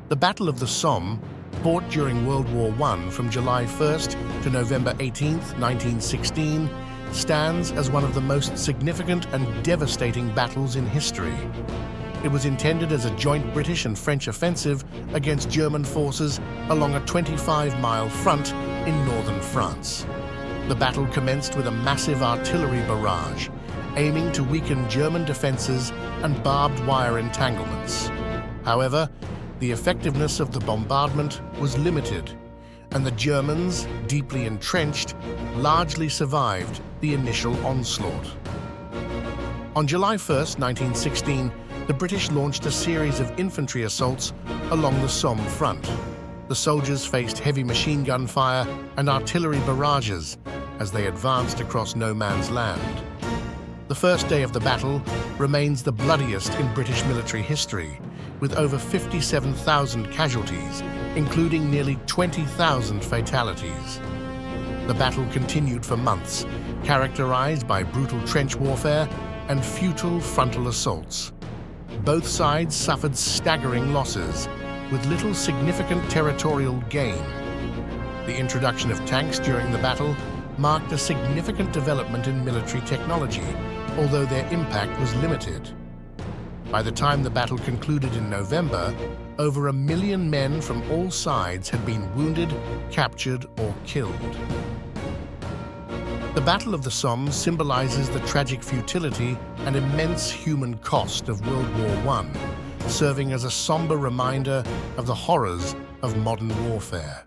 The Battle of the Somme, fought during World War I from July 1st to November 18th, 1916, stands as one of the most significant and devastating battles in history. It was intended as a joint British and French offensive against German forces along a 25-mile front in northern France. The battle commenced with a massive artillery barrage, aiming to weaken German defenses and barbed wire entanglements. However, the effectiveness of the bombardment was limited, and the Germans, deeply entrenched, largely survived the initial onslaught. On July 1st, 1916, the British launched a series of infantry assaults along the Somme front. The soldiers faced heavy machine gun fire and artillery barrages as they advanced across no man's land. The first day of the battle remains the bloodiest in British military history, with over 57,000 casualties, including nearly 20,000 fatalities. The battle continued for months, characterized by brutal trench warfare and futile frontal assaults. Both sides suffered staggering losses, with little significant territorial gain. The introduction of tanks during the battle marked a significant development in military technology, although their impact was limited. By the time the battle concluded in November, over 1 million men from all sides had been wounded, captured, or killed. The Battle of the Somme symbolizes the tragic futility and immense human cost of World War I, serving as a somber reminder of the horrors of modern warfare.